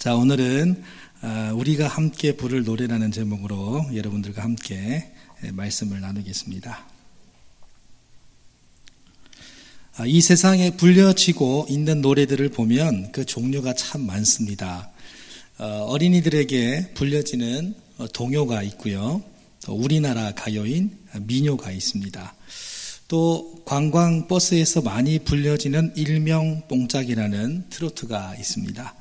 자, 오늘은 우리가 함께 부를 노래라는 제목으로 여러분들과 함께 말씀을 나누겠습니다. 이 세상에 불려지고 있는 노래들을 보면 그 종류가 참 많습니다. 어린이들에게 불려지는 동요가 있고요. 또 우리나라 가요인 민요가 있습니다. 또 관광버스에서 많이 불려지는 일명 뽕짝이라는 트로트가 있습니다.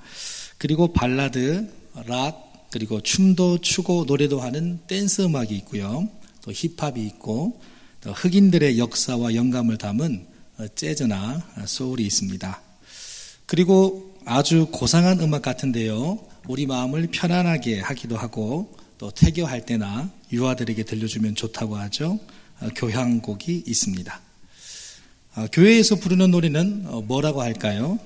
그리고 발라드, 락, 그리고 춤도 추고 노래도 하는 댄스 음악이 있고요. 또 힙합이 있고 또 흑인들의 역사와 영감을 담은 재즈나 소울이 있습니다. 그리고 아주 고상한 음악 같은데요. 우리 마음을 편안하게 하기도 하고 또 태교할 때나 유아들에게 들려주면 좋다고 하죠. 교향곡이 있습니다. 교회에서 부르는 노래는 뭐라고 할까요?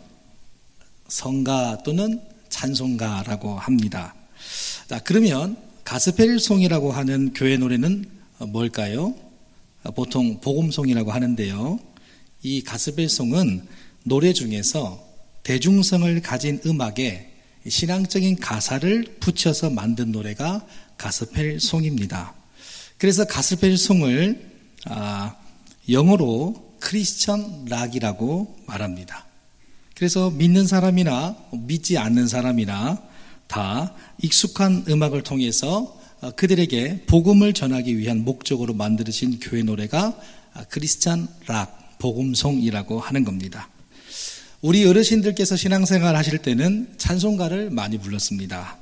성가 또는 찬송가라고 합니다. 자, 그러면 가스펠송이라고 하는 교회 노래는 뭘까요? 보통 복음송이라고 하는데요. 이 가스펠송은 노래 중에서 대중성을 가진 음악에 신앙적인 가사를 붙여서 만든 노래가 가스펠송입니다. 그래서 가스펠송을 영어로 크리스천 락이라고 말합니다. 그래서 믿는 사람이나 믿지 않는 사람이나 다 익숙한 음악을 통해서 그들에게 복음을 전하기 위한 목적으로 만들어진 교회 노래가 크리스천 락, 복음송이라고 하는 겁니다. 우리 어르신들께서 신앙생활 하실 때는 찬송가를 많이 불렀습니다.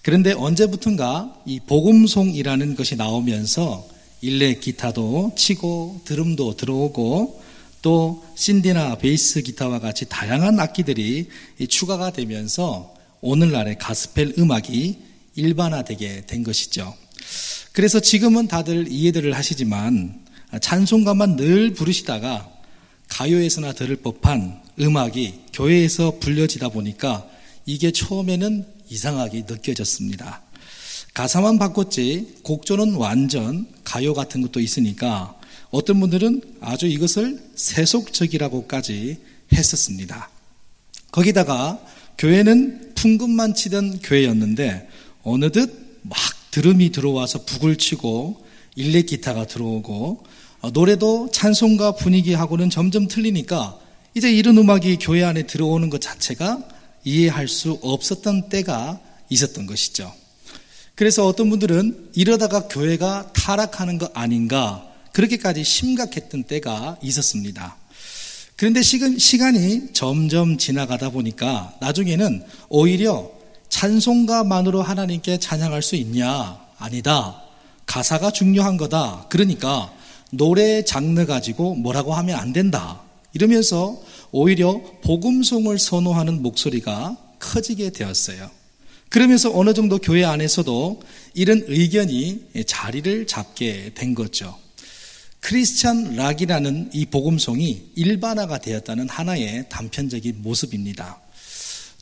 그런데 언제부턴가 이 복음송이라는 것이 나오면서 일렉 기타도 치고 드럼도 들어오고 또 신디나 베이스 기타와 같이 다양한 악기들이 추가가 되면서 오늘날의 가스펠 음악이 일반화되게 된 것이죠. 그래서 지금은 다들 이해들을 하시지만 찬송가만 늘 부르시다가 가요에서나 들을 법한 음악이 교회에서 불려지다 보니까 이게 처음에는 이상하게 느껴졌습니다. 가사만 바꿨지 곡조는 완전 가요 같은 것도 있으니까 어떤 분들은 아주 이것을 세속적이라고까지 했었습니다. 거기다가 교회는 풍금만 치던 교회였는데 어느덧 막 드럼이 들어와서 북을 치고 일렉 기타가 들어오고 노래도 찬송가 분위기하고는 점점 틀리니까 이제 이런 음악이 교회 안에 들어오는 것 자체가 이해할 수 없었던 때가 있었던 것이죠. 그래서 어떤 분들은 이러다가 교회가 타락하는 거 아닌가 그렇게까지 심각했던 때가 있었습니다. 그런데 시간이 점점 지나가다 보니까 나중에는 오히려 찬송가만으로 하나님께 찬양할 수 있냐? 아니다. 가사가 중요한 거다. 그러니까 노래 장르 가지고 뭐라고 하면 안 된다. 이러면서 오히려 복음송을 선호하는 목소리가 커지게 되었어요. 그러면서 어느 정도 교회 안에서도 이런 의견이 자리를 잡게 된 거죠. 크리스천 락이라는 이 복음송이 일반화가 되었다는 하나의 단편적인 모습입니다.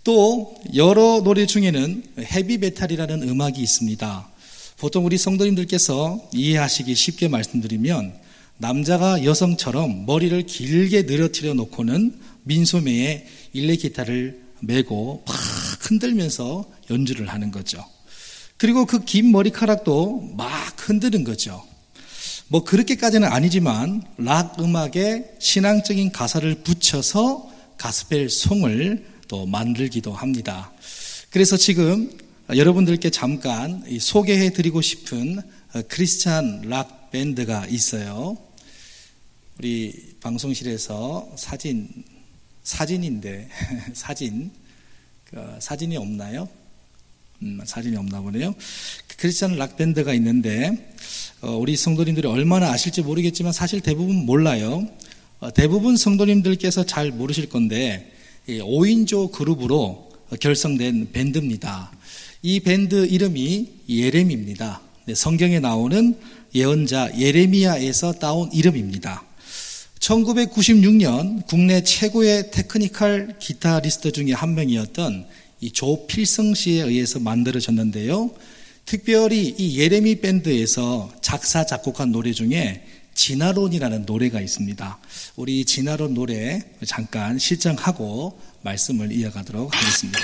또 여러 노래 중에는 헤비메탈이라는 음악이 있습니다. 보통 우리 성도님들께서 이해하시기 쉽게 말씀드리면 남자가 여성처럼 머리를 길게 늘어뜨려 놓고는 민소매에 일렉 기타를 메고 막 흔들면서 연주를 하는 거죠. 그리고 그 긴 머리카락도 막 흔드는 거죠. 뭐 그렇게까지는 아니지만 락 음악에 신앙적인 가사를 붙여서 가스펠 송을 또 만들기도 합니다. 그래서 지금 여러분들께 잠깐 소개해 드리고 싶은 크리스찬 락 밴드가 있어요. 우리 방송실에서 사진인데 사진이 없나요? 사진이 없나 보네요. 크리스찬 락 밴드가 있는데 우리 성도님들이 얼마나 아실지 모르겠지만 사실 대부분 몰라요. 대부분 성도님들께서 잘 모르실 건데 5인조 그룹으로 결성된 밴드입니다. 이 밴드 이름이 예레미입니다. 성경에 나오는 예언자 예레미야에서 따온 이름입니다. 1996년 국내 최고의 테크니컬 기타리스트 중에 한 명이었던 이 조필성 씨에 의해서 만들어졌는데요. 특별히 이 예레미 밴드에서 작사 작곡한 노래 중에 진화론이라는 노래가 있습니다. 우리 진화론 노래 잠깐 실정하고 말씀을 이어가도록 하겠습니다.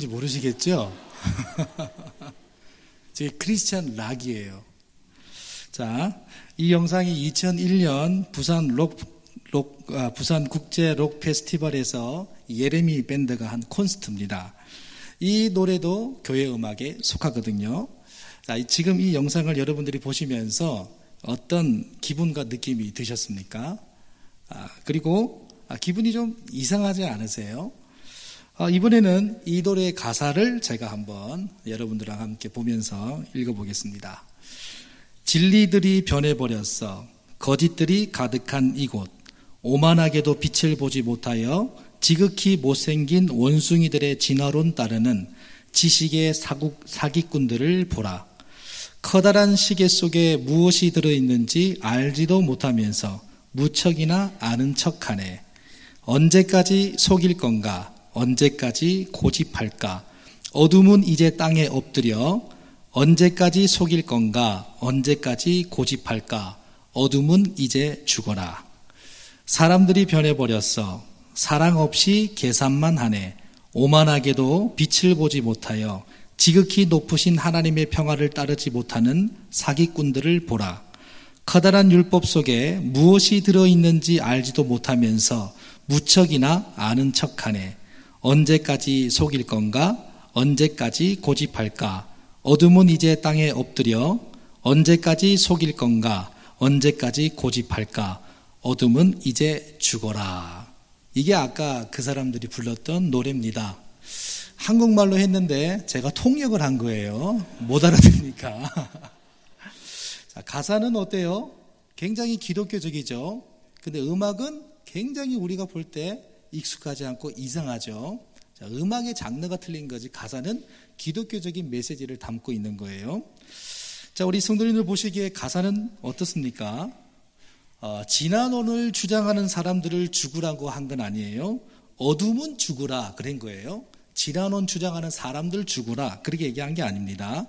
모르시겠죠? 제 크리스찬 락이에요. 자, 이 영상이 2001년 부산 국제 록 페스티벌에서 예레미 밴드가 한 콘서트입니다. 이 노래도 교회 음악에 속하거든요. 자, 지금 이 영상을 여러분들이 보시면서 어떤 기분과 느낌이 드셨습니까? 그리고 기분이 좀 이상하지 않으세요? 이번에는 이 노래의 가사를 제가 한번 여러분들과 함께 보면서 읽어보겠습니다. 진리들이 변해버렸어. 거짓들이 가득한 이곳. 오만하게도 빛을 보지 못하여 지극히 못생긴 원숭이들의 진화론 따르는 지식의 사기꾼들을 보라. 커다란 시계 속에 무엇이 들어있는지 알지도 못하면서 무척이나 아는 척하네. 언제까지 속일 건가? 언제까지 고집할까? 어둠은 이제 땅에 엎드려. 언제까지 속일 건가? 언제까지 고집할까? 어둠은 이제 죽어라. 사람들이 변해버렸어. 사랑 없이 계산만 하네. 오만하게도 빛을 보지 못하여 지극히 높으신 하나님의 평화를 따르지 못하는 사기꾼들을 보라. 커다란 율법 속에 무엇이 들어있는지 알지도 못하면서 무척이나 아는 척하네. 언제까지 속일 건가? 언제까지 고집할까? 어둠은 이제 땅에 엎드려. 언제까지 속일 건가? 언제까지 고집할까? 어둠은 이제 죽어라. 이게 아까 그 사람들이 불렀던 노래입니다. 한국말로 했는데 제가 통역을 한 거예요. 못 알아듣니까. 자, 가사는 어때요? 굉장히 기독교적이죠. 근데 음악은 굉장히 우리가 볼 때 익숙하지 않고 이상하죠. 자, 음악의 장르가 틀린 거지 가사는 기독교적인 메시지를 담고 있는 거예요. 자, 우리 성도님들 보시기에 가사는 어떻습니까? 진화론을 주장하는 사람들을 죽으라고 한 건 아니에요. 어둠은 죽으라 그런 거예요. 진화론 주장하는 사람들 죽으라 그렇게 얘기한 게 아닙니다.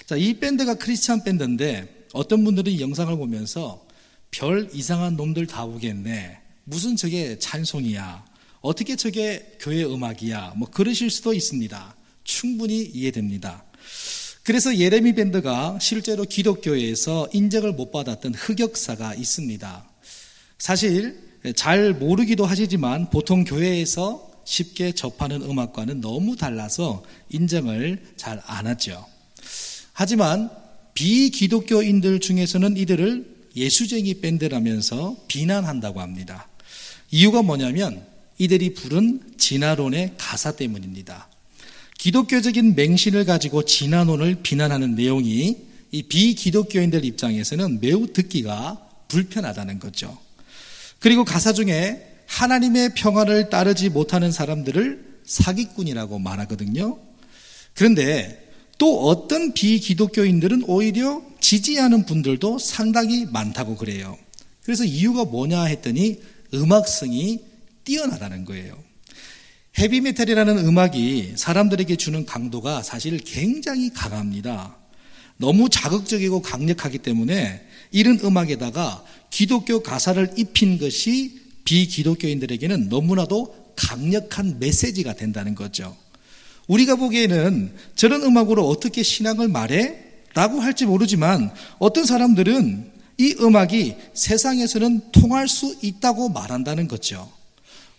자, 이 밴드가 크리스찬 밴드인데 어떤 분들은 이 영상을 보면서 별 이상한 놈들 다 오겠네. 무슨 저게 찬송이야. 어떻게 저게 교회 음악이야. 뭐 그러실 수도 있습니다. 충분히 이해됩니다. 그래서 예레미 밴드가 실제로 기독교에서 인정을 못 받았던 흑역사가 있습니다. 사실 잘 모르기도 하시지만 보통 교회에서 쉽게 접하는 음악과는 너무 달라서 인정을 잘 안 하죠. 하지만 비기독교인들 중에서는 이들을 예수쟁이 밴드라면서 비난한다고 합니다. 이유가 뭐냐면 이들이 부른 진화론의 가사 때문입니다. 기독교적인 맹신을 가지고 진화론을 비난하는 내용이 이 비기독교인들 입장에서는 매우 듣기가 불편하다는 거죠. 그리고 가사 중에 하나님의 평화를 따르지 못하는 사람들을 사기꾼이라고 말하거든요. 그런데 또 어떤 비기독교인들은 오히려 지지하는 분들도 상당히 많다고 그래요. 그래서 이유가 뭐냐 했더니 음악성이 뛰어나다는 거예요. 헤비메탈이라는 음악이 사람들에게 주는 강도가 사실 굉장히 강합니다. 너무 자극적이고 강력하기 때문에 이런 음악에다가 기독교 가사를 입힌 것이 비기독교인들에게는 너무나도 강력한 메시지가 된다는 거죠. 우리가 보기에는 저런 음악으로 어떻게 신앙을 말해? 라고 할지 모르지만 어떤 사람들은 이 음악이 세상에서는 통할 수 있다고 말한다는 거죠.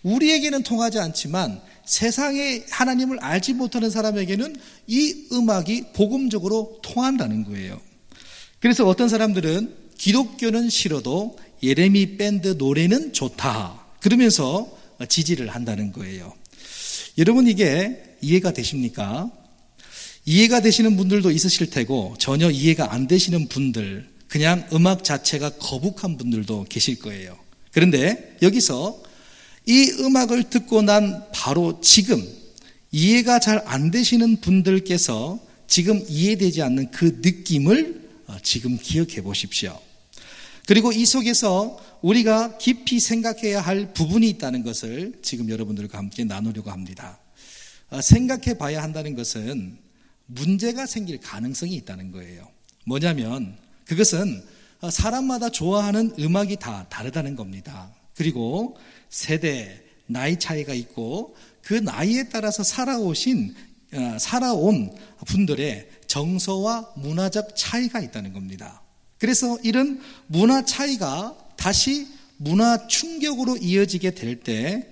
우리에게는 통하지 않지만 세상에 하나님을 알지 못하는 사람에게는 이 음악이 복음적으로 통한다는 거예요. 그래서 어떤 사람들은 기독교는 싫어도 예레미 밴드 노래는 좋다 그러면서 지지를 한다는 거예요. 여러분 이게 이해가 되십니까? 이해가 되시는 분들도 있으실 테고 전혀 이해가 안 되시는 분들, 그냥 음악 자체가 거북한 분들도 계실 거예요. 그런데 여기서 이 음악을 듣고 난 바로 지금 이해가 잘 안 되시는 분들께서 지금 이해되지 않는 그 느낌을 지금 기억해 보십시오. 그리고 이 속에서 우리가 깊이 생각해야 할 부분이 있다는 것을 지금 여러분들과 함께 나누려고 합니다. 생각해 봐야 한다는 것은 문제가 생길 가능성이 있다는 거예요. 뭐냐면 그것은 사람마다 좋아하는 음악이 다 다르다는 겁니다. 그리고 세대, 나이 차이가 있고 그 나이에 따라서 살아온 분들의 정서와 문화적 차이가 있다는 겁니다. 그래서 이런 문화 차이가 다시 문화 충격으로 이어지게 될 때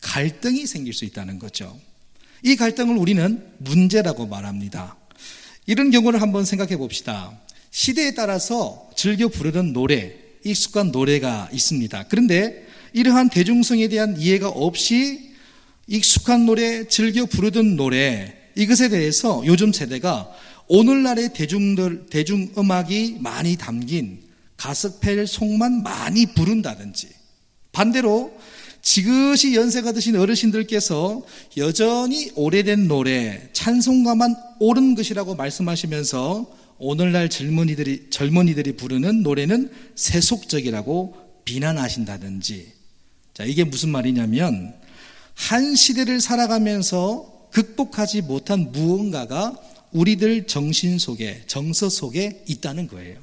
갈등이 생길 수 있다는 거죠. 이 갈등을 우리는 문제라고 말합니다. 이런 경우를 한번 생각해 봅시다. 시대에 따라서 즐겨 부르는 노래, 익숙한 노래가 있습니다. 그런데 이러한 대중성에 대한 이해가 없이 익숙한 노래, 즐겨 부르던 노래, 이것에 대해서 요즘 세대가 오늘날의 대중음악이 많이 담긴 가스펠 송만 많이 부른다든지, 반대로 지긋이 연세가 드신 어르신들께서 여전히 오래된 노래, 찬송가만 옳은 것이라고 말씀하시면서 오늘날 젊은이들이 부르는 노래는 세속적이라고 비난하신다든지. 자, 이게 무슨 말이냐면 한 시대를 살아가면서 극복하지 못한 무언가가 우리들 정신 속에, 정서 속에 있다는 거예요.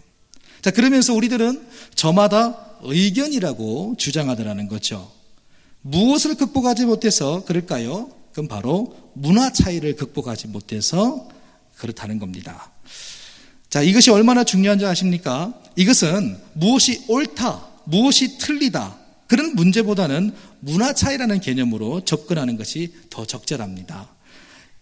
자, 그러면서 우리들은 저마다 의견이라고 주장하더라는 거죠. 무엇을 극복하지 못해서 그럴까요? 그건 바로 문화 차이를 극복하지 못해서 그렇다는 겁니다. 자, 이것이 얼마나 중요한지 아십니까? 이것은 무엇이 옳다, 무엇이 틀리다, 그런 문제보다는 문화 차이라는 개념으로 접근하는 것이 더 적절합니다.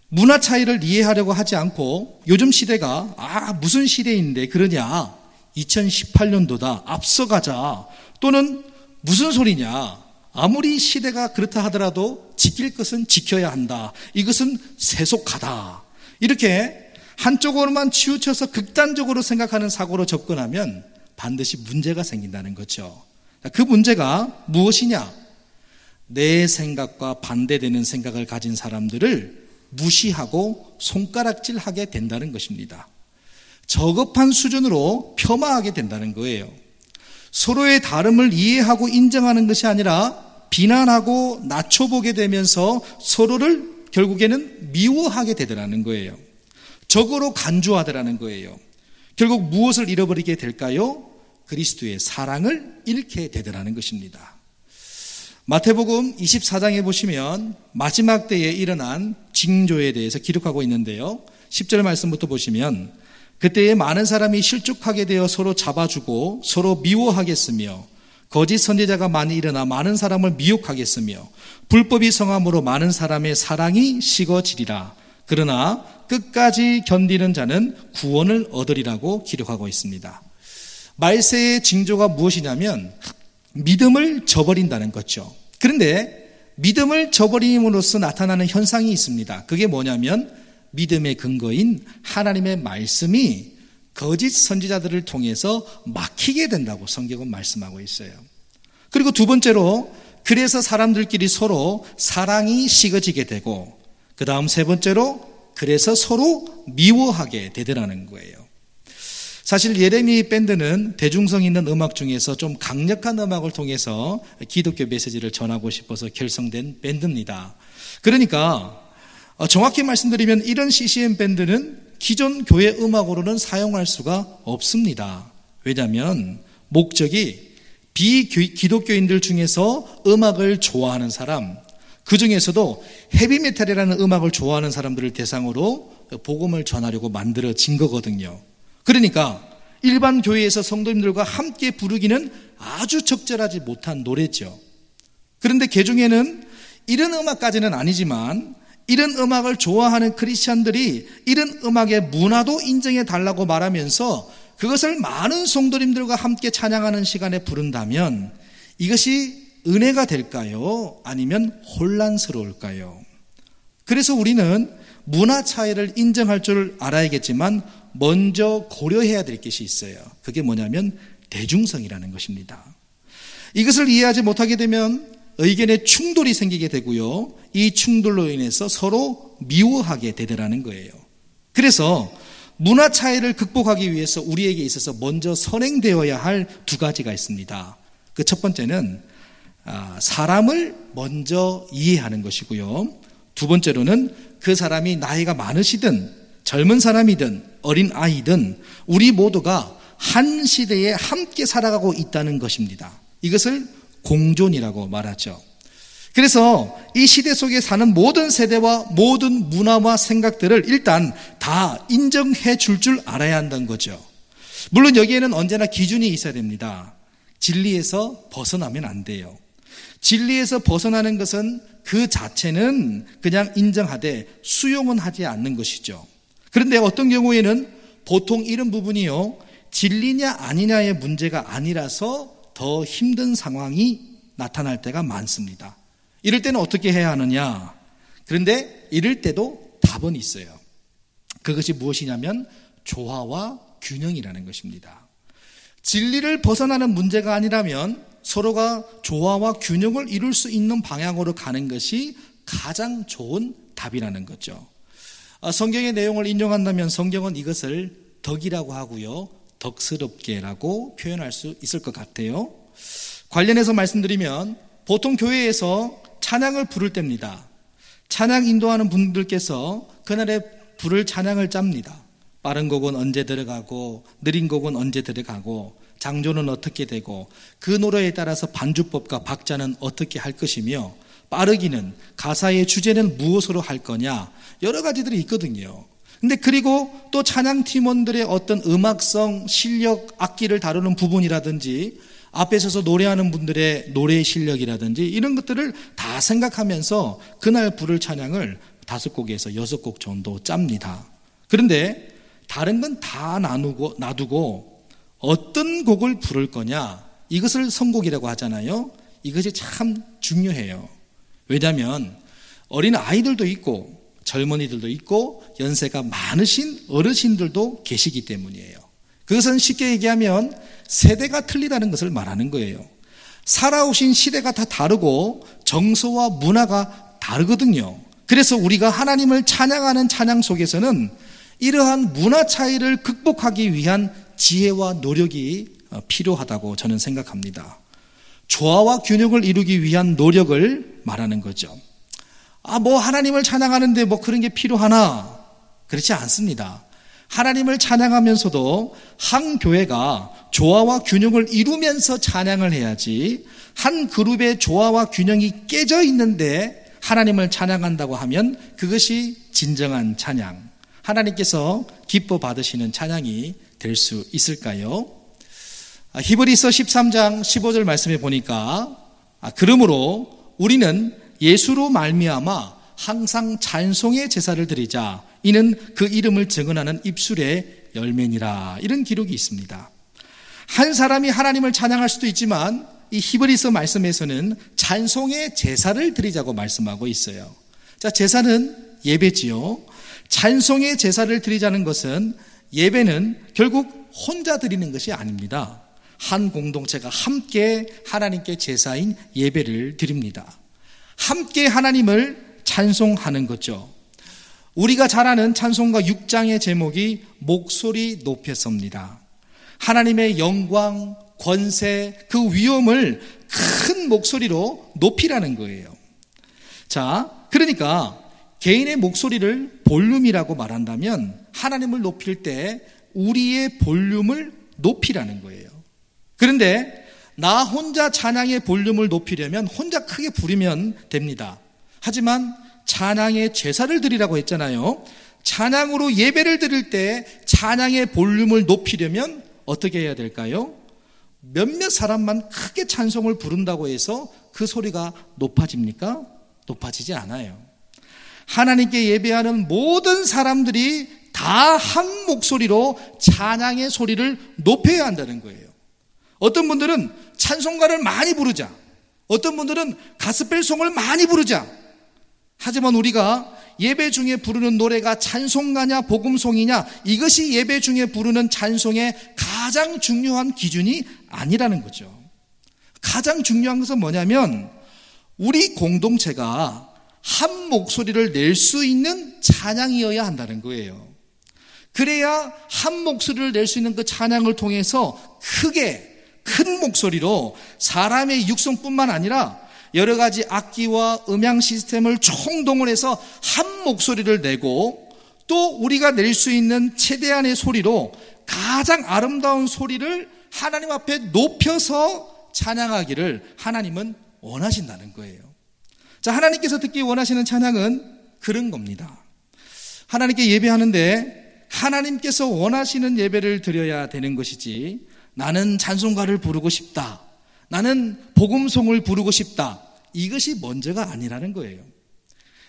문화 차이를 이해하려고 하지 않고 요즘 시대가 무슨 시대인데 그러냐, 2018년도다, 앞서가자, 또는 무슨 소리냐, 아무리 시대가 그렇다 하더라도 지킬 것은 지켜야 한다, 이것은 세속하다, 이렇게 한쪽으로만 치우쳐서 극단적으로 생각하는 사고로 접근하면 반드시 문제가 생긴다는 거죠. 그 문제가 무엇이냐? 내 생각과 반대되는 생각을 가진 사람들을 무시하고 손가락질하게 된다는 것입니다. 저급한 수준으로 폄하하게 된다는 거예요. 서로의 다름을 이해하고 인정하는 것이 아니라 비난하고 낮춰보게 되면서 서로를 결국에는 미워하게 되더라는 거예요. 적으로 간주하더라는 거예요. 결국 무엇을 잃어버리게 될까요? 그리스도의 사랑을 잃게 되더라는 것입니다. 마태복음 24장에 보시면 마지막 때에 일어난 징조에 대해서 기록하고 있는데요. 10절 말씀부터 보시면 그때에 많은 사람이 실족하게 되어 서로 잡아주고 서로 미워하겠으며 거짓 선지자가 많이 일어나 많은 사람을 미혹하겠으며 불법이 성함으로 많은 사람의 사랑이 식어지리라. 그러나 끝까지 견디는 자는 구원을 얻으리라고 기록하고 있습니다. 말세의 징조가 무엇이냐면 믿음을 저버린다는 거죠. 그런데 믿음을 저버림으로써 나타나는 현상이 있습니다. 그게 뭐냐면 믿음의 근거인 하나님의 말씀이 거짓 선지자들을 통해서 막히게 된다고 성경은 말씀하고 있어요. 그리고 두 번째로 그래서 사람들끼리 서로 사랑이 식어지게 되고 그 다음 세 번째로 그래서 서로 미워하게 되더라는 거예요. 사실 예레미 밴드는 대중성 있는 음악 중에서 좀 강력한 음악을 통해서 기독교 메시지를 전하고 싶어서 결성된 밴드입니다. 그러니까 정확히 말씀드리면 이런 CCM 밴드는 기존 교회 음악으로는 사용할 수가 없습니다. 왜냐하면 목적이 비기독교인들 중에서 음악을 좋아하는 사람, 그 중에서도 헤비메탈이라는 음악을 좋아하는 사람들을 대상으로 복음을 전하려고 만들어진 거거든요. 그러니까 일반 교회에서 성도님들과 함께 부르기는 아주 적절하지 못한 노래죠. 그런데 개중에는 이런 음악까지는 아니지만 이런 음악을 좋아하는 크리스찬들이 이런 음악의 문화도 인정해 달라고 말하면서 그것을 많은 성도님들과 함께 찬양하는 시간에 부른다면 이것이 은혜가 될까요? 아니면 혼란스러울까요? 그래서 우리는 문화 차이를 인정할 줄 알아야겠지만 먼저 고려해야 될 것이 있어요. 그게 뭐냐면 대중성이라는 것입니다. 이것을 이해하지 못하게 되면 의견의 충돌이 생기게 되고요. 이 충돌로 인해서 서로 미워하게 되더라는 거예요. 그래서 문화 차이를 극복하기 위해서 우리에게 있어서 먼저 선행되어야 할 두 가지가 있습니다. 그 첫 번째는 사람을 먼저 이해하는 것이고요. 두 번째로는 그 사람이 나이가 많으시든 젊은 사람이든 어린 아이든 우리 모두가 한 시대에 함께 살아가고 있다는 것입니다. 이것을 공존이라고 말하죠. 그래서 이 시대 속에 사는 모든 세대와 모든 문화와 생각들을 일단 다 인정해 줄 알아야 한다는 거죠. 물론 여기에는 언제나 기준이 있어야 됩니다. 진리에서 벗어나면 안 돼요. 진리에서 벗어나는 것은 그 자체는 그냥 인정하되 수용은 하지 않는 것이죠. 그런데 어떤 경우에는 보통 이런 부분이요, 진리냐 아니냐의 문제가 아니라서 더 힘든 상황이 나타날 때가 많습니다. 이럴 때는 어떻게 해야 하느냐? 그런데 이럴 때도 답은 있어요. 그것이 무엇이냐면 조화와 균형이라는 것입니다. 진리를 벗어나는 문제가 아니라면 서로가 조화와 균형을 이룰 수 있는 방향으로 가는 것이 가장 좋은 답이라는 거죠. 성경의 내용을 인용한다면 성경은 이것을 덕이라고 하고요, 덕스럽게라고 표현할 수 있을 것 같아요. 관련해서 말씀드리면 보통 교회에서 찬양을 부를 때입니다. 찬양 인도하는 분들께서 그날에 부를 찬양을 짭니다. 빠른 곡은 언제 들어가고 느린 곡은 언제 들어가고 장조는 어떻게 되고 그 노래에 따라서 반주법과 박자는 어떻게 할 것이며 빠르기는 가사의 주제는 무엇으로 할 거냐, 여러 가지들이 있거든요. 근데 그리고 또 찬양 팀원들의 어떤 음악성, 실력, 악기를 다루는 부분이라든지 앞에 서서 노래하는 분들의 노래 실력이라든지 이런 것들을 다 생각하면서 그날 부를 찬양을 5곡에서 6곡 정도 짭니다. 그런데 다른 건 다 놔두고 어떤 곡을 부를 거냐, 이것을 선곡이라고 하잖아요. 이것이 참 중요해요. 왜냐하면 어린 아이들도 있고 젊은이들도 있고 연세가 많으신 어르신들도 계시기 때문이에요. 그것은 쉽게 얘기하면 세대가 틀리다는 것을 말하는 거예요. 살아오신 시대가 다 다르고 정서와 문화가 다르거든요. 그래서 우리가 하나님을 찬양하는 찬양 속에서는 이러한 문화 차이를 극복하기 위한 지혜와 노력이 필요하다고 저는 생각합니다. 조화와 균형을 이루기 위한 노력을 말하는 거죠. 하나님을 찬양하는데 그런 게 필요하나? 그렇지 않습니다. 하나님을 찬양하면서도 한 교회가 조화와 균형을 이루면서 찬양을 해야지, 한 그룹의 조화와 균형이 깨져 있는데 하나님을 찬양한다고 하면 그것이 진정한 찬양, 하나님께서 기뻐 받으시는 찬양이 될 수 있을까요? 히브리서 13장 15절 말씀에 보니까 그러므로 우리는 예수로 말미암아 항상 찬송의 제사를 드리자. 이는 그 이름을 증언하는 입술의 열매니라. 이런 기록이 있습니다. 한 사람이 하나님을 찬양할 수도 있지만 이 히브리서 말씀에서는 찬송의 제사를 드리자고 말씀하고 있어요. 자, 제사는 예배지요. 찬송의 제사를 드리자는 것은, 예배는 결국 혼자 드리는 것이 아닙니다. 한 공동체가 함께 하나님께 제사인 예배를 드립니다. 함께 하나님을 찬송하는 거죠. 우리가 잘 아는 찬송가 6장의 제목이 목소리 높여서입니다. 하나님의 영광, 권세, 그 위엄을 큰 목소리로 높이라는 거예요. 자, 그러니까 개인의 목소리를 볼륨이라고 말한다면 하나님을 높일 때 우리의 볼륨을 높이라는 거예요. 그런데 나 혼자 찬양의 볼륨을 높이려면 혼자 크게 부르면 됩니다. 하지만 찬양의 제사를 드리라고 했잖아요. 찬양으로 예배를 드릴 때 찬양의 볼륨을 높이려면 어떻게 해야 될까요? 몇몇 사람만 크게 찬송을 부른다고 해서 그 소리가 높아집니까? 높아지지 않아요. 하나님께 예배하는 모든 사람들이 다 한 목소리로 찬양의 소리를 높여야 한다는 거예요. 어떤 분들은 찬송가를 많이 부르자, 어떤 분들은 가스펠송을 많이 부르자. 하지만 우리가 예배 중에 부르는 노래가 찬송가냐 복음송이냐, 이것이 예배 중에 부르는 찬송의 가장 중요한 기준이 아니라는 거죠. 가장 중요한 것은 뭐냐면 우리 공동체가 한 목소리를 낼 수 있는 찬양이어야 한다는 거예요. 그래야 한 목소리를 낼 수 있는 그 찬양을 통해서 크게 큰 목소리로 사람의 육성뿐만 아니라 여러 가지 악기와 음향 시스템을 총동원해서 한 목소리를 내고, 또 우리가 낼 수 있는 최대한의 소리로 가장 아름다운 소리를 하나님 앞에 높여서 찬양하기를 하나님은 원하신다는 거예요. 자, 하나님께서 듣기 원하시는 찬양은 그런 겁니다. 하나님께 예배하는데 하나님께서 원하시는 예배를 드려야 되는 것이지, 나는 찬송가를 부르고 싶다, 나는 복음송을 부르고 싶다, 이것이 먼저가 아니라는 거예요.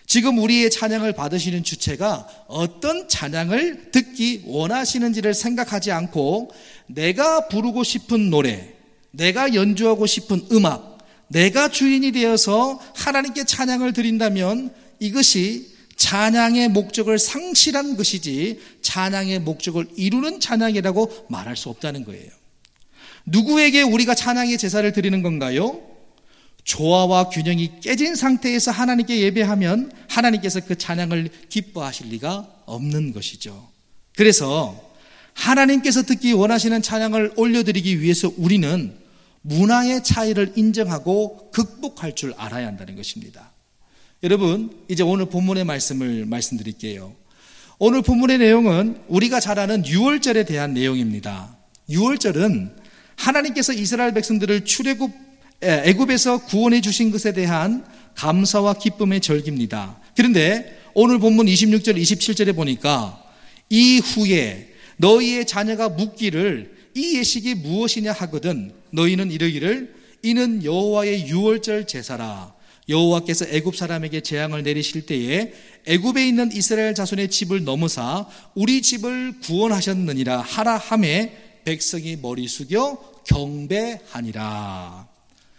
지금 우리의 찬양을 받으시는 주체가 어떤 찬양을 듣기 원하시는지를 생각하지 않고 내가 부르고 싶은 노래, 내가 연주하고 싶은 음악, 내가 주인이 되어서 하나님께 찬양을 드린다면 이것이 찬양의 목적을 상실한 것이지 찬양의 목적을 이루는 찬양이라고 말할 수 없다는 거예요. 누구에게 우리가 찬양의 제사를 드리는 건가요? 조화와 균형이 깨진 상태에서 하나님께 예배하면 하나님께서 그 찬양을 기뻐하실 리가 없는 것이죠. 그래서 하나님께서 듣기 원하시는 찬양을 올려드리기 위해서 우리는 문화의 차이를 인정하고 극복할 줄 알아야 한다는 것입니다. 여러분, 이제 오늘 본문의 말씀을 말씀드릴게요. 오늘 본문의 내용은 우리가 잘 아는 유월절에 대한 내용입니다. 유월절은 하나님께서 이스라엘 백성들을 애굽에서 구원해 주신 것에 대한 감사와 기쁨의 절기입니다. 그런데 오늘 본문 26절 27절에 보니까 이후에 너희의 자녀가 묻기를 이 예식이 무엇이냐 하거든 너희는 이르기를 이는 여호와의 유월절 제사라. 여호와께서 애굽 사람에게 재앙을 내리실 때에 애굽에 있는 이스라엘 자손의 집을 넘어사 우리 집을 구원하셨느니라 하라 하매 백성이 머리 숙여 경배하니라.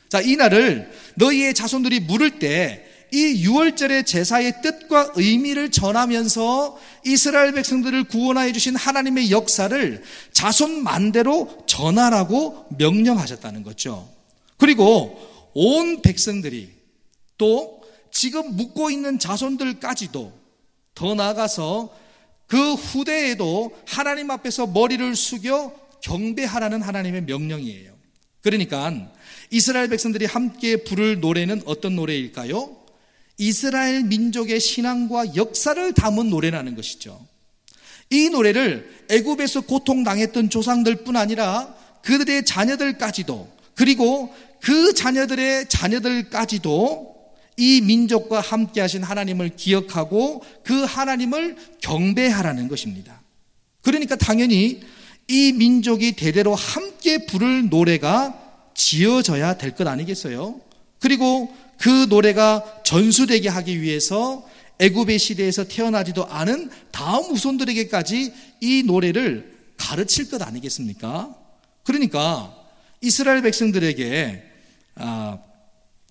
자, 이 날을 너희의 자손들이 물을 때 이 유월절의 제사의 뜻과 의미를 전하면서 이스라엘 백성들을 구원하여 주신 하나님의 역사를 자손 만대로 전하라고 명령하셨다는 거죠. 그리고 온 백성들이 또 지금 묻고 있는 자손들까지도 더 나아가서 그 후대에도 하나님 앞에서 머리를 숙여 경배하라는 하나님의 명령이에요. 그러니까 이스라엘 백성들이 함께 부를 노래는 어떤 노래일까요? 이스라엘 민족의 신앙과 역사를 담은 노래라는 것이죠. 이 노래를 애굽에서 고통당했던 조상들뿐 아니라 그들의 자녀들까지도, 그리고 그 자녀들의 자녀들까지도 이 민족과 함께 하신 하나님을 기억하고 그 하나님을 경배하라는 것입니다. 그러니까 당연히 이 민족이 대대로 함께 부를 노래가 지어져야 될 것 아니겠어요? 그리고 그 노래가 전수되게 하기 위해서 애굽의 시대에서 태어나지도 않은 다음 후손들에게까지 이 노래를 가르칠 것 아니겠습니까? 그러니까 이스라엘 백성들에게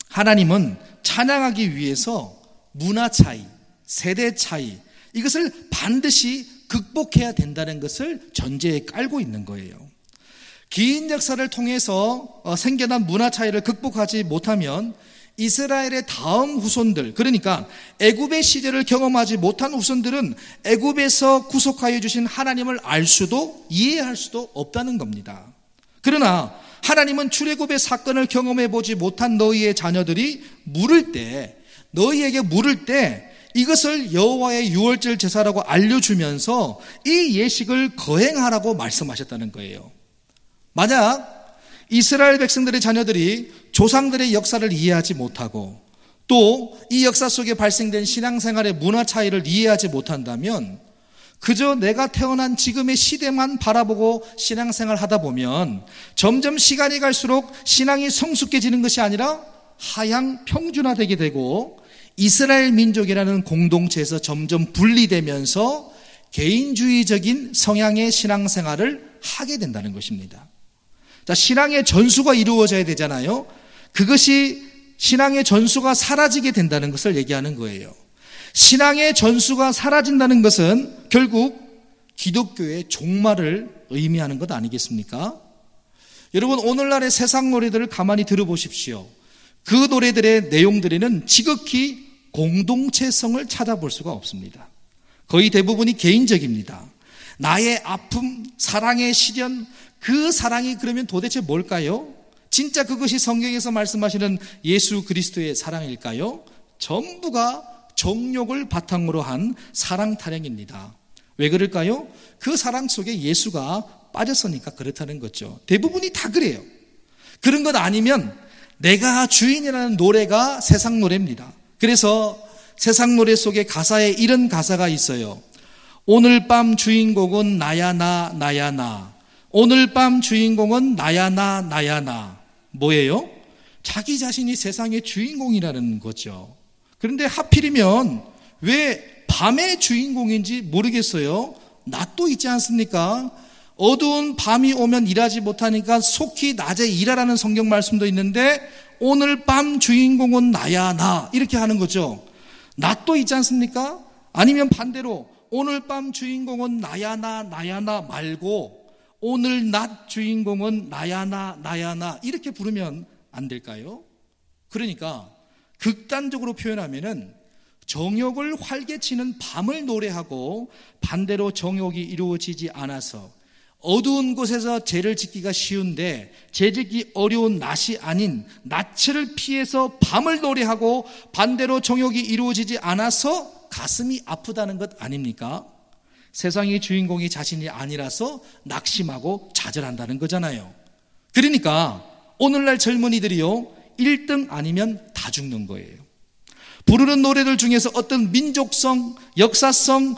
하나님은 찬양하기 위해서 문화 차이, 세대 차이, 이것을 반드시 극복해야 된다는 것을 전제에 깔고 있는 거예요. 긴 역사를 통해서 생겨난 문화 차이를 극복하지 못하면 이스라엘의 다음 후손들, 그러니까 애굽의 시대를 경험하지 못한 후손들은 애굽에서 구속하여 주신 하나님을 알 수도 이해할 수도 없다는 겁니다. 그러나 하나님은 출애굽의 사건을 경험해 보지 못한 너희의 자녀들이 너희에게 물을 때 이것을 여호와의 유월절 제사라고 알려주면서 이 예식을 거행하라고 말씀하셨다는 거예요. 만약 이스라엘 백성들의 자녀들이 조상들의 역사를 이해하지 못하고 또 이 역사 속에 발생된 신앙생활의 문화 차이를 이해하지 못한다면 그저 내가 태어난 지금의 시대만 바라보고 신앙생활 하다 보면 점점 시간이 갈수록 신앙이 성숙해지는 것이 아니라 하향 평준화되게 되고 이스라엘 민족이라는 공동체에서 점점 분리되면서 개인주의적인 성향의 신앙생활을 하게 된다는 것입니다. 자, 신앙의 전수가 이루어져야 되잖아요. 그것이 신앙의 전수가 사라지게 된다는 것을 얘기하는 거예요. 신앙의 전수가 사라진다는 것은 결국 기독교의 종말을 의미하는 것 아니겠습니까? 여러분, 오늘날의 세상 노래들을 가만히 들어보십시오. 그 노래들의 내용들에는 지극히 공동체성을 찾아볼 수가 없습니다. 거의 대부분이 개인적입니다. 나의 아픔, 사랑의 시련, 그 사랑이 그러면 도대체 뭘까요? 진짜 그것이 성경에서 말씀하시는 예수 그리스도의 사랑일까요? 전부가 정욕을 바탕으로 한 사랑 타령입니다. 왜 그럴까요? 그 사랑 속에 예수가 빠졌으니까 그렇다는 거죠. 대부분이 다 그래요. 그런 것 아니면 내가 주인이라는 노래가 세상 노래입니다. 그래서 세상 노래 속에 가사에 이런 가사가 있어요. 오늘 밤 주인공은 나야 나 나야 나. 오늘 밤 주인공은 나야 나 나야 나. 뭐예요? 자기 자신이 세상의 주인공이라는 거죠. 그런데 하필이면 왜 밤의 주인공인지 모르겠어요. 낮도 있지 않습니까? 어두운 밤이 오면 일하지 못하니까 속히 낮에 일하라는 성경 말씀도 있는데 오늘 밤 주인공은 나야 나 이렇게 하는 거죠. 낮도 있지 않습니까? 아니면 반대로 오늘 밤 주인공은 나야 나 나야 나 말고 오늘 낮 주인공은 나야 나 나야 나 이렇게 부르면 안 될까요? 그러니까 극단적으로 표현하면은 정욕을 활개치는 밤을 노래하고 반대로 정욕이 이루어지지 않아서 어두운 곳에서 죄를 짓기가 쉬운데 죄 짓기 어려운 낮이 아닌 낮을 피해서 밤을 노래하고 반대로 정욕이 이루어지지 않아서 가슴이 아프다는 것 아닙니까? 세상의 주인공이 자신이 아니라서 낙심하고 좌절한다는 거잖아요. 그러니까 오늘날 젊은이들이요 1등 아니면 다 죽는 거예요. 부르는 노래들 중에서 어떤 민족성, 역사성,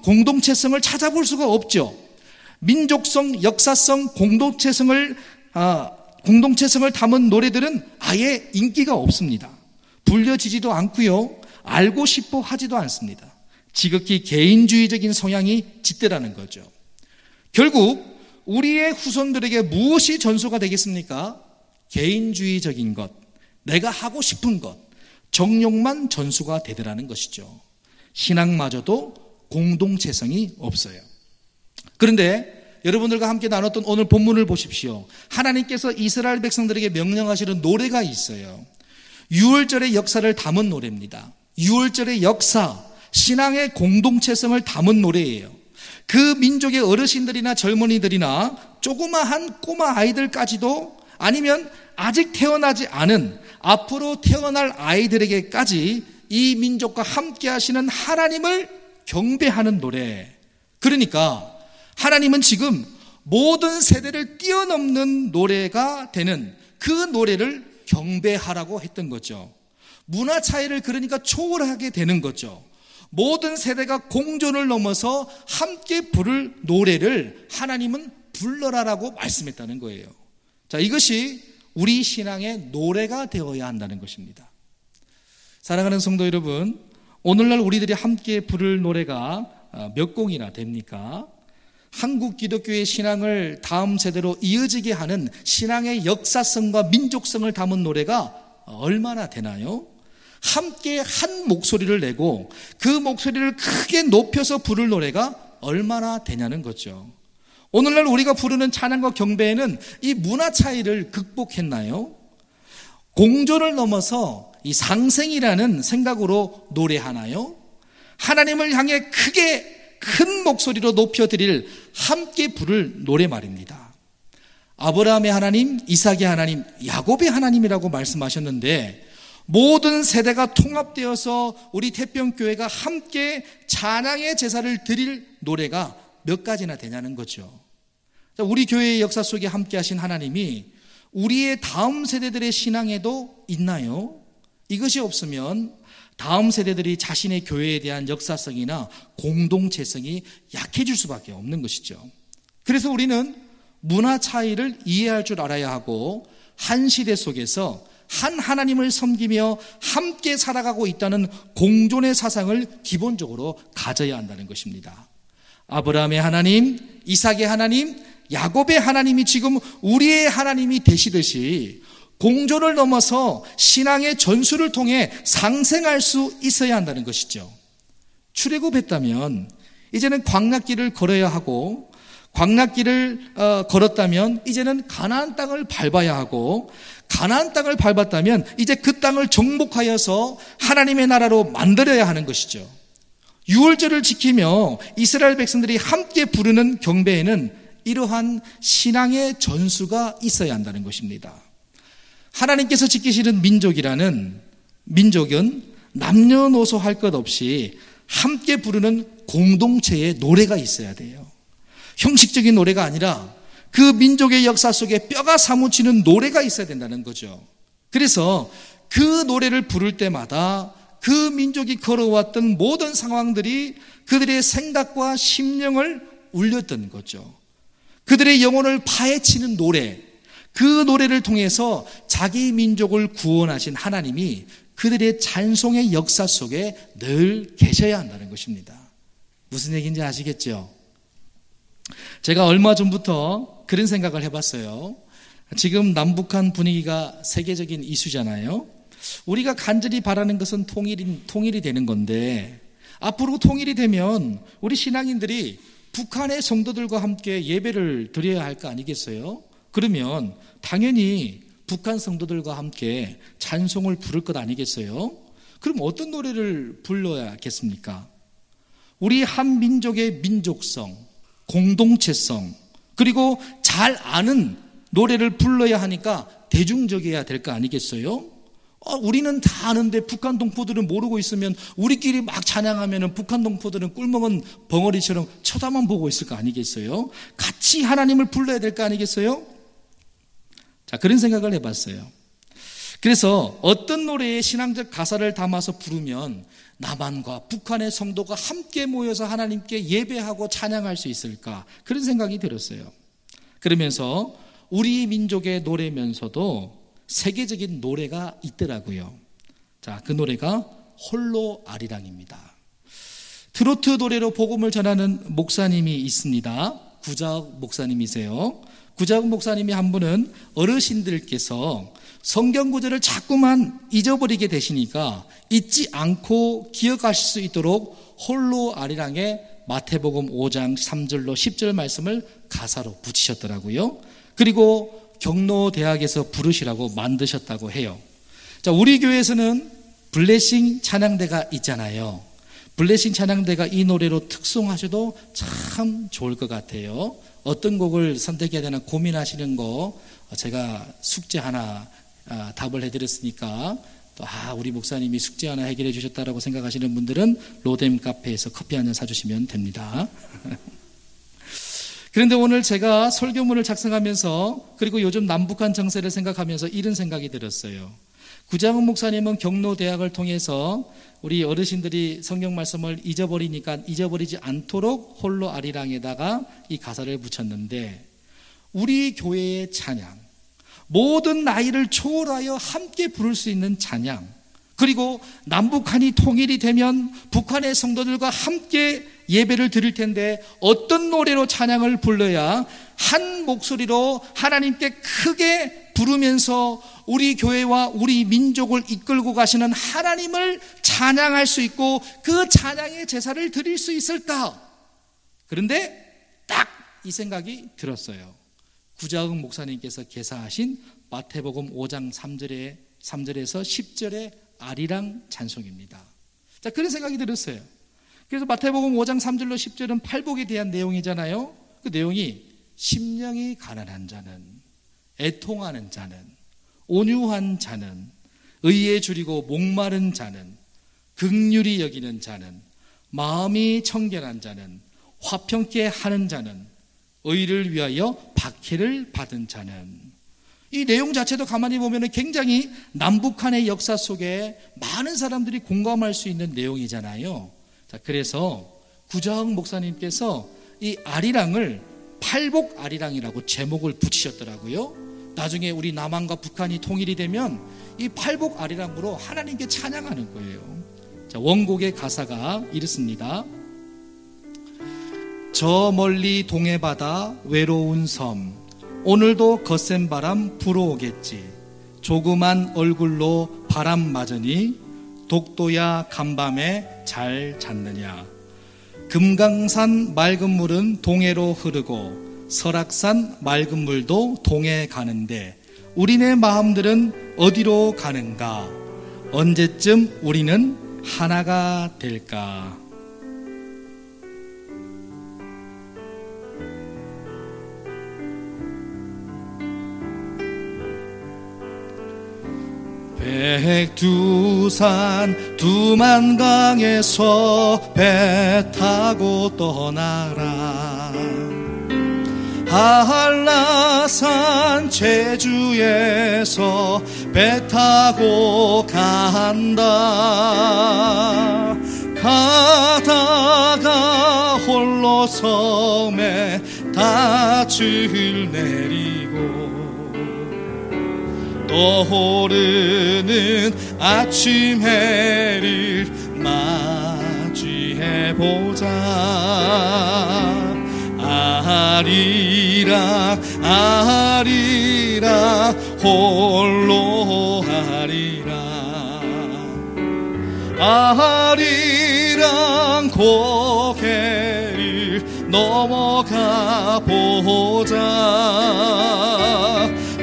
공동체성을 찾아볼 수가 없죠. 민족성, 역사성, 공동체성을 담은 노래들은 아예 인기가 없습니다. 불려지지도 않고요. 알고 싶어 하지도 않습니다. 지극히 개인주의적인 성향이 짙더라는 거죠. 결국 우리의 후손들에게 무엇이 전수가 되겠습니까? 개인주의적인 것, 내가 하고 싶은 것, 정욕만 전수가 되더라는 것이죠. 신앙마저도 공동체성이 없어요. 그런데 여러분들과 함께 나눴던 오늘 본문을 보십시오. 하나님께서 이스라엘 백성들에게 명령하시는 노래가 있어요. 유월절의 역사를 담은 노래입니다. 유월절의 역사, 신앙의 공동체성을 담은 노래예요. 그 민족의 어르신들이나 젊은이들이나 조그마한 꼬마 아이들까지도, 아니면 아직 태어나지 않은 앞으로 태어날 아이들에게까지 이 민족과 함께 하시는 하나님을 경배하는 노래. 그러니까 하나님은 지금 모든 세대를 뛰어넘는 노래가 되는 그 노래를 경배하라고 했던 거죠. 문화 차이를 그러니까 초월하게 되는 거죠. 모든 세대가 공존을 넘어서 함께 부를 노래를 하나님은 불러라라고 말씀했다는 거예요. 자, 이것이 우리 신앙의 노래가 되어야 한다는 것입니다. 사랑하는 성도 여러분, 오늘날 우리들이 함께 부를 노래가 몇 곡이나 됩니까? 한국 기독교의 신앙을 다음 세대로 이어지게 하는 신앙의 역사성과 민족성을 담은 노래가 얼마나 되나요? 함께 한 목소리를 내고 그 목소리를 크게 높여서 부를 노래가 얼마나 되냐는 거죠. 오늘날 우리가 부르는 찬양과 경배에는 이 문화 차이를 극복했나요? 공존을 넘어서 이 상생이라는 생각으로 노래하나요? 하나님을 향해 크게 큰 목소리로 높여드릴 함께 부를 노래 말입니다. 아브라함의 하나님, 이삭의 하나님, 야곱의 하나님이라고 말씀하셨는데, 모든 세대가 통합되어서 우리 태평교회가 함께 찬양의 제사를 드릴 노래가 몇 가지나 되냐는 거죠. 우리 교회의 역사 속에 함께 하신 하나님이 우리의 다음 세대들의 신앙에도 있나요? 이것이 없으면 다음 세대들이 자신의 교회에 대한 역사성이나 공동체성이 약해질 수밖에 없는 것이죠. 그래서 우리는 문화 차이를 이해할 줄 알아야 하고, 한 시대 속에서 한 하나님을 섬기며 함께 살아가고 있다는 공존의 사상을 기본적으로 가져야 한다는 것입니다. 아브라함의 하나님, 이삭의 하나님, 야곱의 하나님이 지금 우리의 하나님이 되시듯이 공존을 넘어서 신앙의 전수를 통해 상생할 수 있어야 한다는 것이죠. 출애굽했다면 이제는 광야길을 걸어야 하고, 광야길을 걸었다면 이제는 가나안 땅을 밟아야 하고, 가나안 땅을 밟았다면 이제 그 땅을 정복하여서 하나님의 나라로 만들어야 하는 것이죠. 유월절을 지키며 이스라엘 백성들이 함께 부르는 경배에는 이러한 신앙의 전수가 있어야 한다는 것입니다. 하나님께서 지키시는 민족은 남녀노소 할 것 없이 함께 부르는 공동체의 노래가 있어야 돼요. 형식적인 노래가 아니라 그 민족의 역사 속에 뼈가 사무치는 노래가 있어야 된다는 거죠. 그래서 그 노래를 부를 때마다 그 민족이 걸어왔던 모든 상황들이 그들의 생각과 심령을 울렸던 거죠. 그들의 영혼을 파헤치는 노래, 그 노래를 통해서 자기 민족을 구원하신 하나님이 그들의 찬송의 역사 속에 늘 계셔야 한다는 것입니다. 무슨 얘기인지 아시겠죠? 제가 얼마 전부터 그런 생각을 해봤어요. 지금 남북한 분위기가 세계적인 이슈잖아요. 우리가 간절히 바라는 것은 통일이 되는 건데, 앞으로 통일이 되면 우리 신앙인들이 북한의 성도들과 함께 예배를 드려야 할 거 아니겠어요? 그러면 당연히 북한 성도들과 함께 찬송을 부를 것 아니겠어요? 그럼 어떤 노래를 불러야겠습니까? 우리 한 민족의 민족성, 공동체성, 그리고 잘 아는 노래를 불러야 하니까 대중적이어야 될 거 아니겠어요? 우리는 다 아는데 북한 동포들은 모르고 있으면 우리끼리 막 찬양하면 북한 동포들은 꿀먹은 벙어리처럼 쳐다만 보고 있을 거 아니겠어요? 같이 하나님을 불러야 될 거 아니겠어요? 자, 그런 생각을 해봤어요. 그래서 어떤 노래에 신앙적 가사를 담아서 부르면 남한과 북한의 성도가 함께 모여서 하나님께 예배하고 찬양할 수 있을까? 그런 생각이 들었어요. 그러면서 우리 민족의 노래면서도 세계적인 노래가 있더라고요. 자, 그 노래가 홀로 아리랑입니다. 트로트 노래로 복음을 전하는 목사님이 있습니다. 구자욱 목사님이세요. 구자욱 목사님이 한 분은 어르신들께서 성경 구절을 자꾸만 잊어버리게 되시니까 잊지 않고 기억하실 수 있도록 홀로 아리랑에 마태복음 5장 3절로 10절 말씀을 가사로 붙이셨더라고요. 그리고 경로대학에서 부르시라고 만드셨다고 해요. 자, 우리 교회에서는 블레싱 찬양대가 있잖아요. 블레싱 찬양대가 이 노래로 특송하셔도 참 좋을 것 같아요. 어떤 곡을 선택해야 되나 고민하시는 거 제가 숙제 하나 답을 해드렸으니까 또 우리 목사님이 숙제 하나 해결해 주셨다라고 생각하시는 분들은 로뎀 카페에서 커피 한 잔 사주시면 됩니다. 그런데 오늘 제가 설교문을 작성하면서 그리고 요즘 남북한 정세를 생각하면서 이런 생각이 들었어요. 구장훈 목사님은 경로대학을 통해서 우리 어르신들이 성경 말씀을 잊어버리니까 잊어버리지 않도록 홀로 아리랑에다가 이 가사를 붙였는데, 우리 교회의 찬양, 모든 나이를 초월하여 함께 부를 수 있는 찬양, 그리고 남북한이 통일이 되면 북한의 성도들과 함께 예배를 드릴 텐데 어떤 노래로 찬양을 불러야 한 목소리로 하나님께 크게 부르면서 우리 교회와 우리 민족을 이끌고 가시는 하나님을 찬양할 수 있고 그 찬양의 제사를 드릴 수 있을까? 그런데 딱 이 생각이 들었어요. 구자흥 목사님께서 개사하신 마태복음 5장 3절에서 10절의 아리랑 찬송입니다. 자, 그런 생각이 들었어요. 그래서 마태복음 5장 3절로 10절은 팔복에 대한 내용이잖아요. 그 내용이 심령이 가난한 자는, 애통하는 자는, 온유한 자는, 의에 줄이고 목마른 자는, 긍휼히 여기는 자는, 마음이 청결한 자는, 화평케 하는 자는, 의를 위하여 박해를 받은 자는. 이 내용 자체도 가만히 보면 굉장히 남북한의 역사 속에 많은 사람들이 공감할 수 있는 내용이잖아요. 자, 그래서 구자흥 목사님께서 이 아리랑을 팔복 아리랑이라고 제목을 붙이셨더라고요. 나중에 우리 남한과 북한이 통일이 되면 이 팔복 아리랑으로 하나님께 찬양하는 거예요. 자, 원곡의 가사가 이렇습니다. 저 멀리 동해바다 외로운 섬, 오늘도 거센 바람 불어오겠지. 조그만 얼굴로 바람 맞으니 독도야 간밤에 잘 잤느냐. 금강산 맑은 물은 동해로 흐르고 설악산 맑은 물도 동해 가는데 우리네 마음들은 어디로 가는가? 언제쯤 우리는 하나가 될까? 백두산 두만강에서 배 타고 떠나라. 한라산 제주에서 배 타고 간다. 가다가 홀로 섬에 닻을 내리고 떠오르는 아침 해를 맞이해보자. 아리랑 아리랑 홀로 아리랑 아리랑 고개를 넘어가 보자.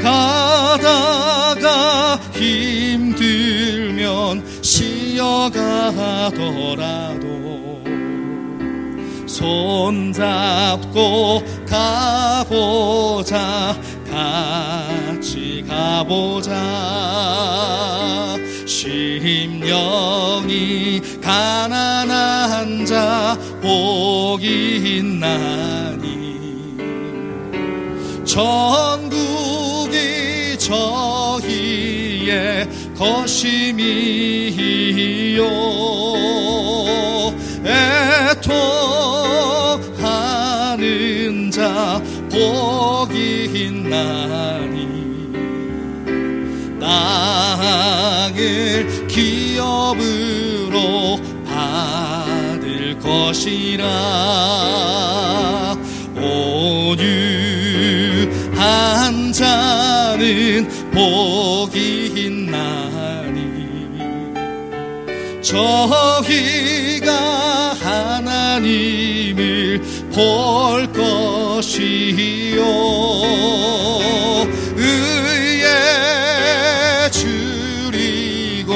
가다가 힘들면 쉬어가더라도 손잡고 가보자. 같이 가보자. 심령이 가난한 자 복이 있나니 전국이 저희의 것임이요. 애통하는 자 복이 있나니 땅을 기업으로 받을 것이라. 온유한 자는 복이 있나니 저희가 하나님의 볼 것이요 의에 줄이고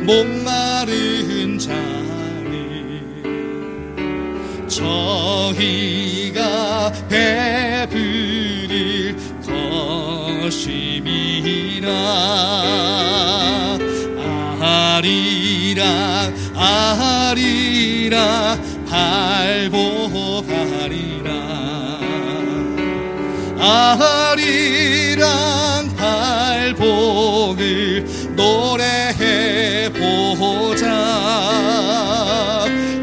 목마른 자를 저희가 배부릴 것임이라 아리라 발복하리라 아리랑 발복을 노래해보자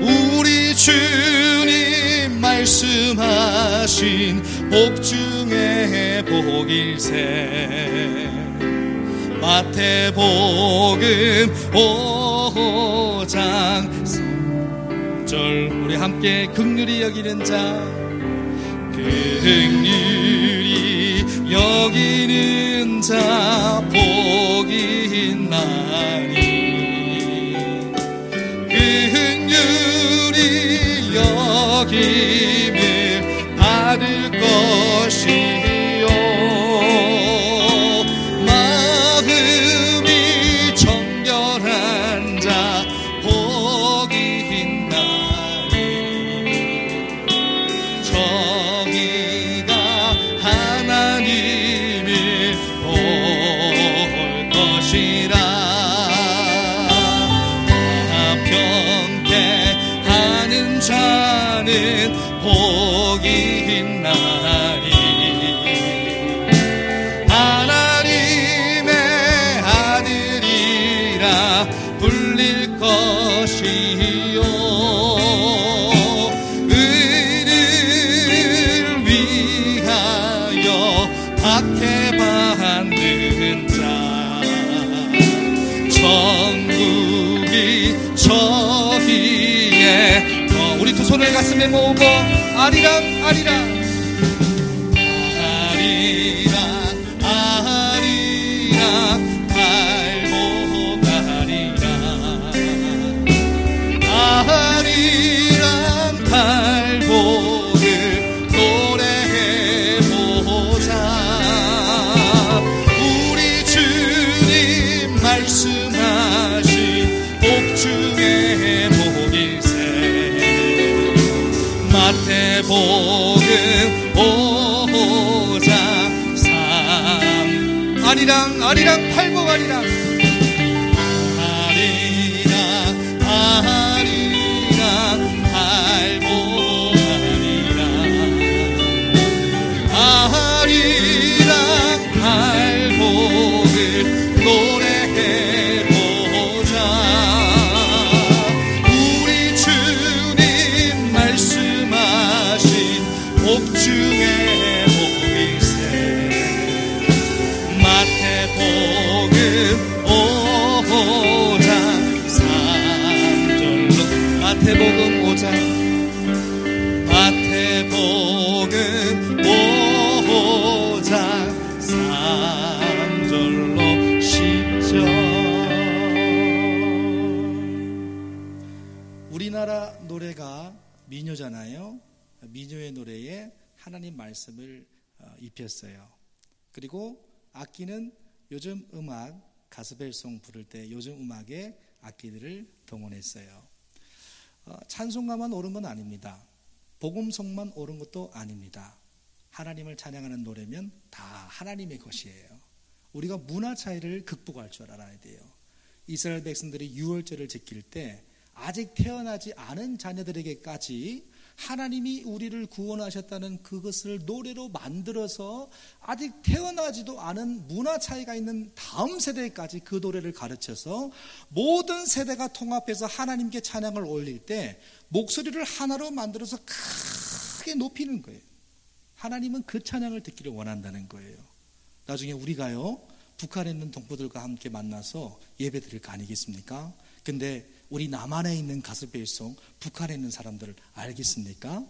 우리 주님 말씀하신 복 중에 복일세 마태복음 5장 3절 우리 함께 긍휼히 여기는 자 긍휼히 여기는 자 복이 있나니 긍휼히 여김을 받을 것이요 마음이 정결한 자 복이 있나니 저기가 하나님을 볼 것이라 평택하는 자는 복이 있나니 하나님의 아들이라 불릴 것이요 의를 위하여 박해받는 자 천국이 저희의 우리 두 손을 가슴에 모으고 아리랑 아리랑 아리랑 발복을 노래해보자 우리 주님 말씀하신 복 중에 복일세 마태복음 5장 3 아리랑 발복 아리랑 마태복음 5장 마태복음 5장 3절로 10절 우리나라 노래가 민요잖아요. 민요의 노래에 하나님 말씀을 입혔어요. 그리고 악기는 요즘 음악 가스펠송 부를 때 요즘 음악의 악기들을 동원했어요. 찬송가만 옳은 건 아닙니다. 복음성만 옳은 것도 아닙니다. 하나님을 찬양하는 노래면 다 하나님의 것이에요. 우리가 문화 차이를 극복할 줄 알아야 돼요. 이스라엘 백성들이 유월절을 지킬 때 아직 태어나지 않은 자녀들에게까지 하나님이 우리를 구원하셨다는 그것을 노래로 만들어서 아직 태어나지도 않은 문화 차이가 있는 다음 세대까지 그 노래를 가르쳐서 모든 세대가 통합해서 하나님께 찬양을 올릴 때 목소리를 하나로 만들어서 크게 높이는 거예요. 하나님은 그 찬양을 듣기를 원한다는 거예요. 나중에 우리가요 북한에 있는 동포들과 함께 만나서 예배 드릴 거 아니겠습니까? 근데 우리 남한에 있는 가스펠송 북한에 있는 사람들을 알겠습니까?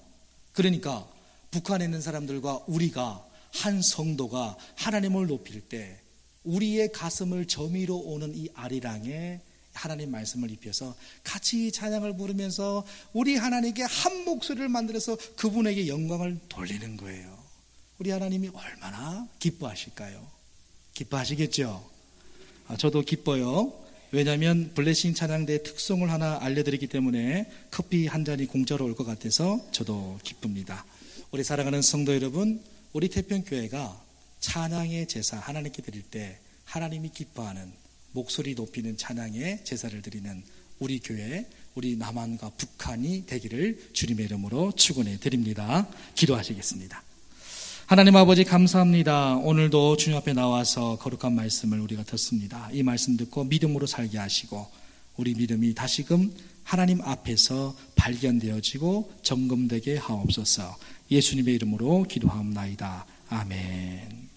그러니까 북한에 있는 사람들과 우리가 한 성도가 하나님을 높일 때 우리의 가슴을 저미로 오는 이 아리랑에 하나님 말씀을 입혀서 같이 찬양을 부르면서 우리 하나님께 한 목소리를 만들어서 그분에게 영광을 돌리는 거예요. 우리 하나님이 얼마나 기뻐하실까요? 기뻐하시겠죠? 저도 기뻐요. 왜냐하면 블레싱 찬양대의 특성을 하나 알려드리기 때문에 커피 한 잔이 공짜로 올 것 같아서 저도 기쁩니다. 우리 사랑하는 성도 여러분, 우리 태평교회가 찬양의 제사 하나님께 드릴 때 하나님이 기뻐하는 목소리 높이는 찬양의 제사를 드리는 우리 교회, 우리 남한과 북한이 되기를 주님의 이름으로 축원해 드립니다. 기도하시겠습니다. 하나님 아버지 감사합니다. 오늘도 주님 앞에 나와서 거룩한 말씀을 우리가 듣습니다. 이 말씀 듣고 믿음으로 살게 하시고 우리 믿음이 다시금 하나님 앞에서 발견되어지고 점검되게 하옵소서. 예수님의 이름으로 기도하옵나이다. 아멘.